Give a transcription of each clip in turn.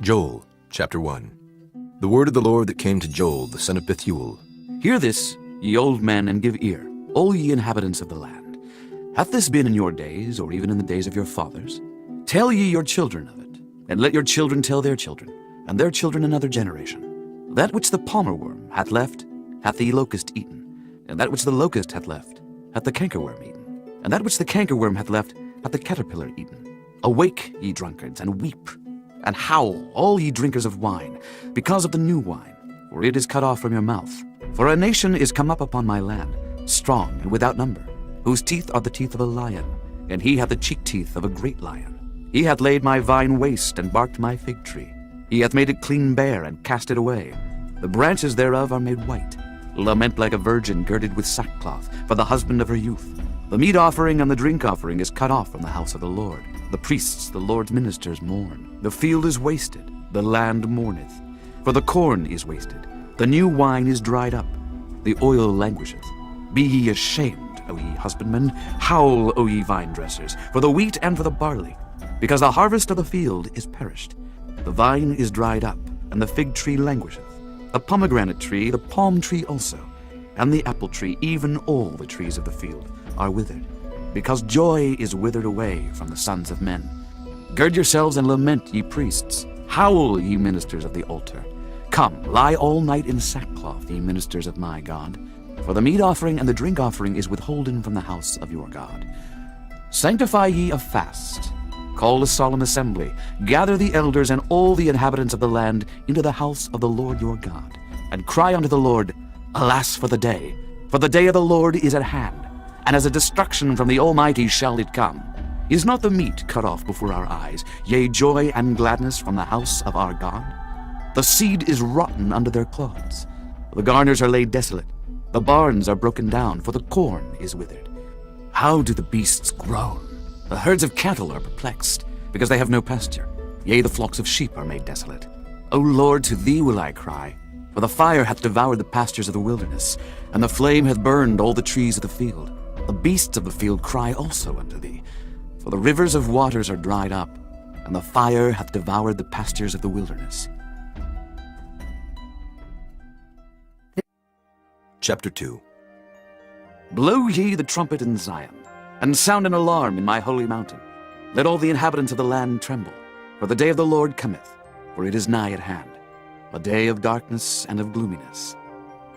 Joel, chapter 1. The word of the Lord that came to Joel, the son of Bethuel. Hear this, ye old men, and give ear, all ye inhabitants of the land. Hath this been in your days, or even in the days of your fathers? Tell ye your children of it, and let your children tell their children, and their children another generation. That which the palmer worm hath left, hath the locust eaten, and that which the locust hath left, hath the cankerworm eaten, and that which the cankerworm hath left, hath the caterpillar eaten. Awake, ye drunkards, and weep, and howl, all ye drinkers of wine, because of the new wine, for it is cut off from your mouth. For a nation is come up upon my land, strong and without number, whose teeth are the teeth of a lion, and he hath the cheek teeth of a great lion. He hath laid my vine waste, and barked my fig tree. He hath made it clean bare, and cast it away. The branches thereof are made white. Lament like a virgin girded with sackcloth, for the husband of her youth. The meat offering and the drink offering is cut off from the house of the Lord. The priests, the Lord's ministers, mourn. The field is wasted, the land mourneth. For the corn is wasted, the new wine is dried up, the oil languisheth. Be ye ashamed, O ye husbandmen, howl, O ye vine dressers, for the wheat and for the barley, because the harvest of the field is perished. The vine is dried up, and the fig tree languisheth. The pomegranate tree, the palm tree also, and the apple tree, even all the trees of the field, are withered, because joy is withered away from the sons of men. Gird yourselves and lament, ye priests. Howl, ye ministers of the altar. Come, lie all night in sackcloth, ye ministers of my God. For the meat offering and the drink offering is withholden from the house of your God. Sanctify ye a fast. Call a solemn assembly. Gather the elders and all the inhabitants of the land into the house of the Lord your God. And cry unto the Lord, Alas for the day of the Lord is at hand, and as a destruction from the Almighty shall it come. Is not the meat cut off before our eyes, yea, joy and gladness from the house of our God? The seed is rotten under their clods. The garners are laid desolate. The barns are broken down, for the corn is withered. How do the beasts groan? The herds of cattle are perplexed, because they have no pasture. Yea, the flocks of sheep are made desolate. O Lord, to thee will I cry, for the fire hath devoured the pastures of the wilderness, and the flame hath burned all the trees of the field. The beasts of the field cry also unto thee, for the rivers of waters are dried up, and the fire hath devoured the pastures of the wilderness. Chapter 2. Blow ye the trumpet in Zion, and sound an alarm in my holy mountain. Let all the inhabitants of the land tremble, for the day of the Lord cometh, for it is nigh at hand. A day of darkness and of gloominess,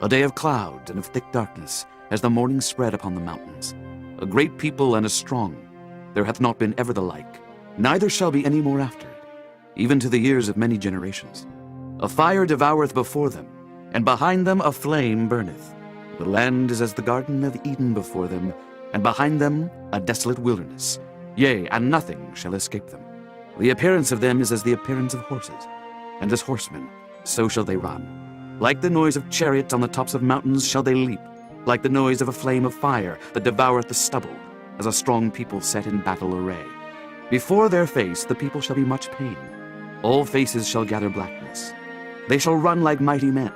a day of clouds and of thick darkness, as the morning spread upon the mountains. A great people and a strong, there hath not been ever the like, neither shall be any more after it, even to the years of many generations. A fire devoureth before them, and behind them a flame burneth. The land is as the garden of Eden before them, and behind them a desolate wilderness. Yea, and nothing shall escape them. The appearance of them is as the appearance of horses, and as horsemen, so shall they run. Like the noise of chariots on the tops of mountains shall they leap, like the noise of a flame of fire that devoureth the stubble, as a strong people set in battle array. Before their face the people shall be much pain. All faces shall gather blackness. They shall run like mighty men.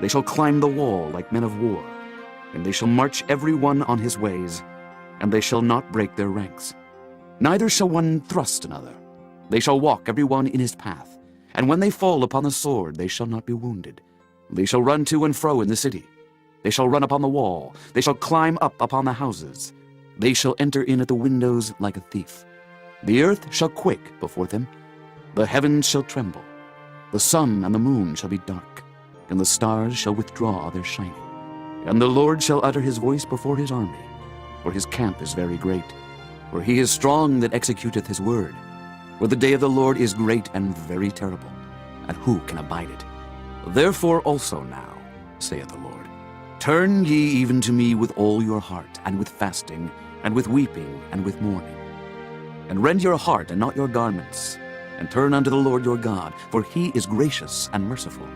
They shall climb the wall like men of war. And they shall march every one on his ways, and they shall not break their ranks. Neither shall one thrust another. They shall walk every one in his path. And when they fall upon the sword, they shall not be wounded. They shall run to and fro in the city. They shall run upon the wall. They shall climb up upon the houses. They shall enter in at the windows like a thief. The earth shall quake before them. The heavens shall tremble. The sun and the moon shall be dark, and the stars shall withdraw their shining. And the Lord shall utter his voice before his army, for his camp is very great. For he is strong that executeth his word. For the day of the Lord is great and very terrible, and who can abide it? Therefore also now, saith the Lord, turn ye even to me with all your heart, and with fasting, and with weeping, and with mourning. And rend your heart and not your garments, and turn unto the Lord your God, for he is gracious and merciful,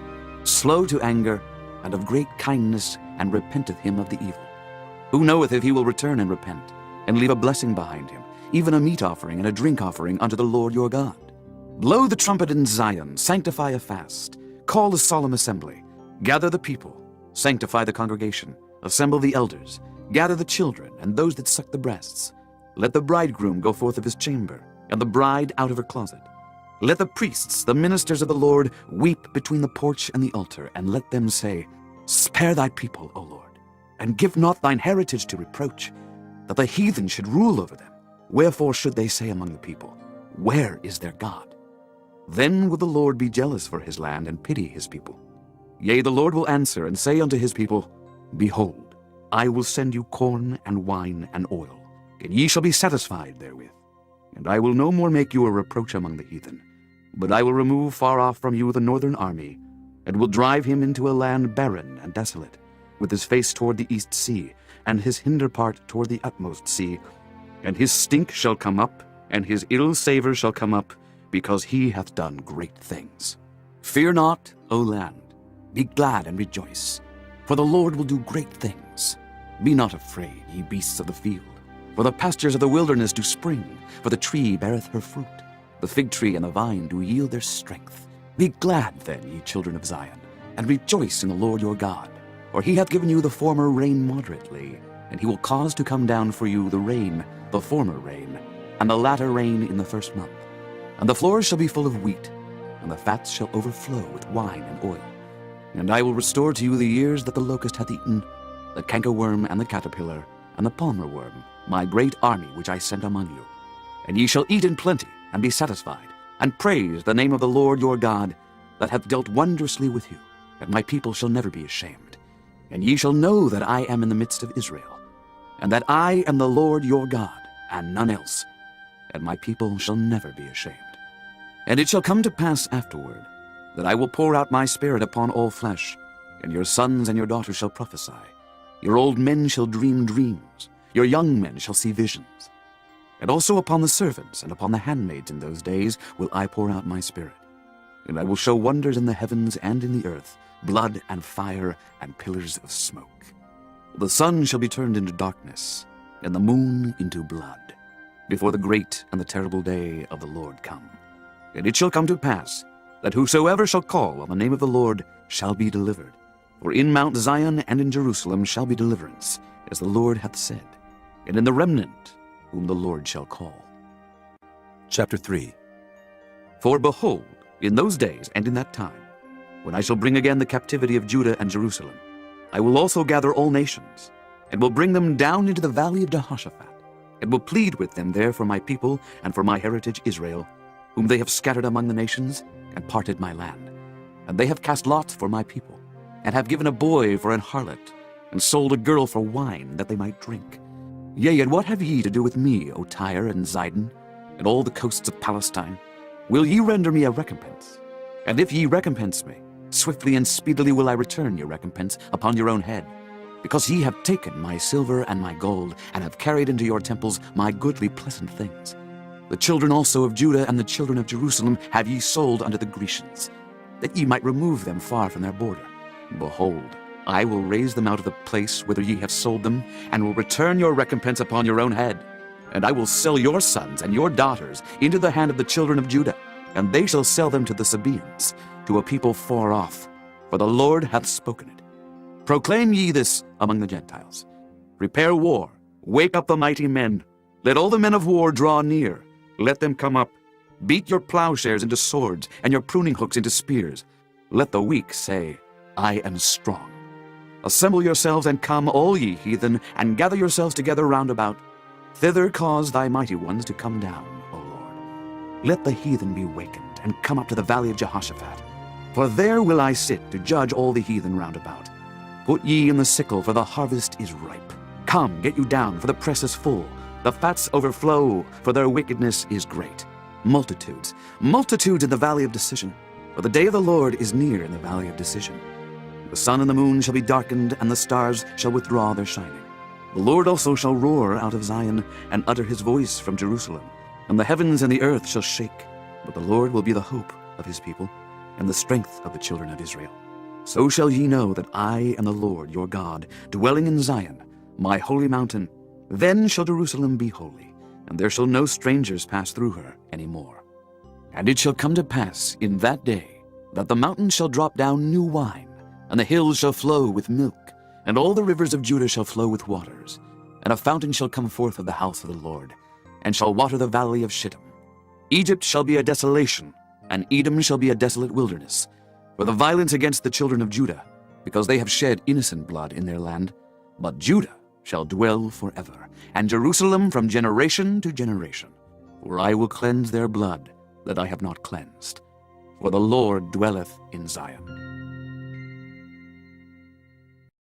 slow to anger, and of great kindness, and repenteth him of the evil. Who knoweth if he will return and repent, and leave a blessing behind him, even a meat offering and a drink offering unto the Lord your God? Blow the trumpet in Zion, sanctify a fast, call a solemn assembly, gather the people, sanctify the congregation, assemble the elders, gather the children and those that suck the breasts. Let the bridegroom go forth of his chamber, and the bride out of her closet. Let the priests, the ministers of the Lord, weep between the porch and the altar, and let them say, Spare thy people, O Lord, and give not thine heritage to reproach, that the heathen should rule over them. Wherefore should they say among the people, Where is their God? Then will the Lord be jealous for his land and pity his people. Yea, the Lord will answer and say unto his people, Behold, I will send you corn and wine and oil, and ye shall be satisfied therewith. And I will no more make you a reproach among the heathen, but I will remove far off from you the northern army, and will drive him into a land barren and desolate, with his face toward the east sea, and his hinder part toward the utmost sea. And his stink shall come up, and his ill savour shall come up, because he hath done great things. Fear not, O land, be glad and rejoice, for the Lord will do great things. Be not afraid, ye beasts of the field, for the pastures of the wilderness do spring, for the tree beareth her fruit. The fig tree and the vine do yield their strength. Be glad then, ye children of Zion, and rejoice in the Lord your God. For he hath given you the former rain moderately, and he will cause to come down for you the rain, the former rain, and the latter rain in the first month. And the floors shall be full of wheat, and the fats shall overflow with wine and oil. And I will restore to you the years that the locust hath eaten, the cankerworm and the caterpillar, and the palmer worm, my great army which I sent among you. And ye shall eat in plenty, and be satisfied, and praise the name of the Lord your God, that hath dealt wondrously with you, and my people shall never be ashamed. And ye shall know that I am in the midst of Israel, and that I am the Lord your God, and none else, and my people shall never be ashamed. And it shall come to pass afterward, that I will pour out my spirit upon all flesh, and your sons and your daughters shall prophesy. Your old men shall dream dreams, your young men shall see visions. And also upon the servants and upon the handmaids in those days will I pour out my spirit. And I will show wonders in the heavens and in the earth, blood and fire and pillars of smoke. The sun shall be turned into darkness, and the moon into blood, before the great and the terrible day of the Lord come. And it shall come to pass, that whosoever shall call on the name of the Lord shall be delivered. For in Mount Zion and in Jerusalem shall be deliverance, as the Lord hath said, and in the remnant whom the Lord shall call. Chapter 3. For behold, in those days and in that time, when I shall bring again the captivity of Judah and Jerusalem, I will also gather all nations, and will bring them down into the valley of Jehoshaphat, and will plead with them there for my people and for my heritage Israel, whom they have scattered among the nations, and parted my land. And they have cast lots for my people, and have given a boy for an harlot, and sold a girl for wine, that they might drink. Yea, and what have ye to do with me, O Tyre and Zidon, and all the coasts of Palestine? Will ye render me a recompense? And if ye recompense me, swiftly and speedily will I return your recompense upon your own head. Because ye have taken my silver and my gold, and have carried into your temples my goodly pleasant things. The children also of Judah and the children of Jerusalem have ye sold unto the Grecians, that ye might remove them far from their border. Behold, I will raise them out of the place whither ye have sold them, and will return your recompense upon your own head. And I will sell your sons and your daughters into the hand of the children of Judah, and they shall sell them to the Sabaeans, to a people far off, for the Lord hath spoken it. Proclaim ye this among the Gentiles. Prepare war, wake up the mighty men. Let all the men of war draw near. Let them come up. Beat your plowshares into swords, and your pruning hooks into spears. Let the weak say, I am strong. Assemble yourselves and come, all ye heathen, and gather yourselves together round about. Thither cause thy mighty ones to come down, O Lord. Let the heathen be wakened, and come up to the valley of Jehoshaphat. For there will I sit to judge all the heathen round about. Put ye in the sickle, for the harvest is ripe. Come, get you down, for the press is full. The fats overflow, for their wickedness is great. Multitudes, multitudes in the valley of decision. For the day of the Lord is near in the valley of decision. The sun and the moon shall be darkened, and the stars shall withdraw their shining. The Lord also shall roar out of Zion, and utter his voice from Jerusalem. And the heavens and the earth shall shake. But the Lord will be the hope of his people, and the strength of the children of Israel. So shall ye know that I am the Lord your God, dwelling in Zion, my holy mountain. Then shall Jerusalem be holy, and there shall no strangers pass through her any more. And it shall come to pass in that day, that the mountains shall drop down new wine, and the hills shall flow with milk, and all the rivers of Judah shall flow with waters. And a fountain shall come forth of the house of the Lord, and shall water the valley of Shittim. Egypt shall be a desolation, And Edom shall be a desolate wilderness, for the violence against the children of Judah, because they have shed innocent blood in their land. But Judah shall dwell forever, and Jerusalem from generation to generation. For I will cleanse their blood that I have not cleansed. For the Lord dwelleth in Zion.